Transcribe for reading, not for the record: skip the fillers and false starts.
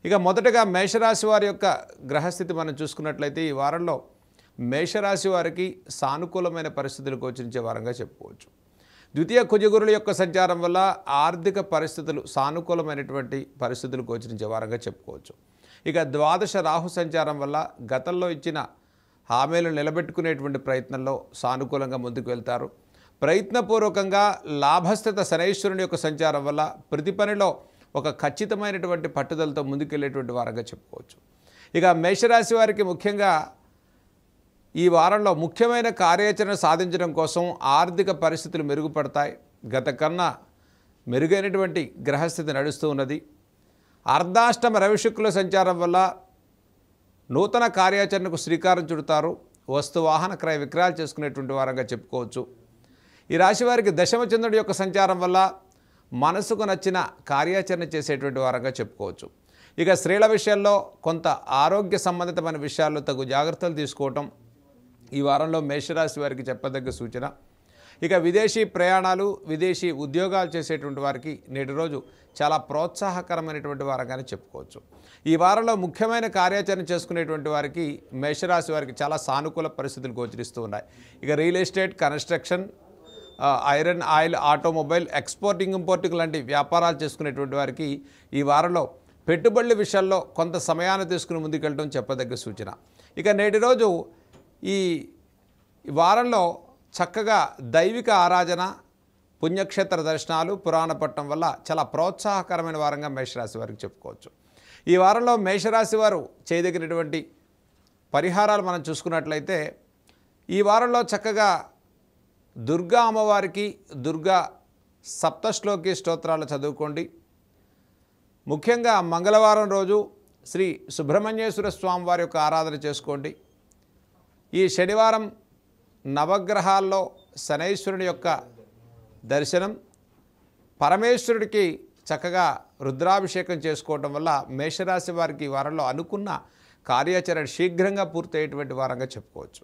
ఇక మొదటగా మేషరాశి వారి యొక్క గ్రహస్థితి మనం చూసుకున్నట్లయితే ఈ వారంలో మేషరాశి వారికి సానుకూలమైన పరిస్థితులు గోచరించే వారంగా చెప్పుకోవచ్చు. ద్వితీయ కుజగురుల యొక్క సంచారం వల్ల ఆర్థిక పరిస్థితులు సానుకూలమైనటువంటి పరిస్థితులు గోచరించే వారంగా చెప్పుకోవచ్చు. ఇక ద్వాదశ రాహు సంచారం వల్ల గతంలో ఇచ్చిన హామీలు నిలబెట్టుకునేటువంటి ప్రయత్నంలో సానుకూలంగా ముందుకు వెళ్తారు. ప్రయత్నపూర్వకంగా లాభస్థిత శనైశ్వరుని యొక్క సంచారం వల్ల ప్రతి పనిలో ఒక ఖచ్చితమైనటువంటి పట్టుదలతో ముందుకెళ్ళేటువంటి వారంగా చెప్పుకోవచ్చు. ఇక మేషరాశి వారికి ముఖ్యంగా ఈ వారంలో ముఖ్యమైన కార్యాచరణ సాధించడం కోసం ఆర్థిక పరిస్థితులు మెరుగుపడతాయి. గత కన్నా మెరుగైనటువంటి గ్రహస్థితి నడుస్తూ ఉన్నది. అర్ధాష్టమ రవిశుక్ల సంచారం వల్ల నూతన కార్యాచరణకు శ్రీకారం చుడతారు. వస్తు వాహన క్రయ విక్రయాలు చేసుకునేటువంటి వారంగా చెప్పుకోవచ్చు. ఈ రాశి వారికి దశమ చంద్రుడి యొక్క సంచారం వల్ల మనసుకు నచ్చిన కార్యాచరణ చేసేటువంటి వారంగా చెప్పుకోవచ్చు. ఇక స్త్రీల విషయంలో కొంత ఆరోగ్య సంబంధితమైన విషయాల్లో తగు జాగ్రత్తలు తీసుకోవటం ఈ వారంలో మేషరాశి వారికి చెప్పదగ్గ సూచన. ఇక విదేశీ ప్రయాణాలు, విదేశీ ఉద్యోగాలు చేసేటువంటి వారికి నేటి రోజు చాలా ప్రోత్సాహకరమైనటువంటి వారంగానే చెప్పుకోవచ్చు. ఈ వారంలో ముఖ్యమైన కార్యాచరణ చేసుకునేటువంటి వారికి మేషరాశి వారికి చాలా సానుకూల పరిస్థితులు గోచరిస్తూ ఉన్నాయి. ఇక real estate, construction, iron, oil, automobile, exporting, importing లాంటి వ్యాపారాలు చేసుకునేటువంటి వారికి ఈ వారంలో పెట్టుబడుల విషయాల్లో కొంత సమయాన్ని తీసుకుని ముందుకెళ్ళడం చెప్పదగ్గ సూచన. ఇక నేటి రోజు ఈ వారంలో చక్కగా దైవిక ఆరాధన, పుణ్యక్షేత్ర దర్శనాలు, పురాణ పట్టణం వల్ల చాలా ప్రోత్సాహకరమైన వారంగా మేషరాశి వారికి చెప్పుకోవచ్చు. ఈ వారంలో మేషరాశి వారు చేయదగినటువంటి పరిహారాలు మనం చూసుకున్నట్లయితే ఈ వారంలో చక్కగా దుర్గా అమ్మవారికి దుర్గా సప్తశ్లోకి స్తోత్రాలు చదువుకోండి. ముఖ్యంగా మంగళవారం రోజు శ్రీ సుబ్రహ్మణ్యేశ్వర స్వామి వారి యొక్క ఆరాధన చేసుకోండి. ఈ శనివారం నవగ్రహాల్లో శనైశ్వరుని యొక్క దర్శనం, పరమేశ్వరుడికి చక్కగా రుద్రాభిషేకం చేసుకోవటం వల్ల మేషరాశి వారికి ఈ వారంలో అనుకున్న కార్యాచరణ శీఘ్రంగా పూర్తయ్యేటువంటి వారంగా చెప్పుకోవచ్చు.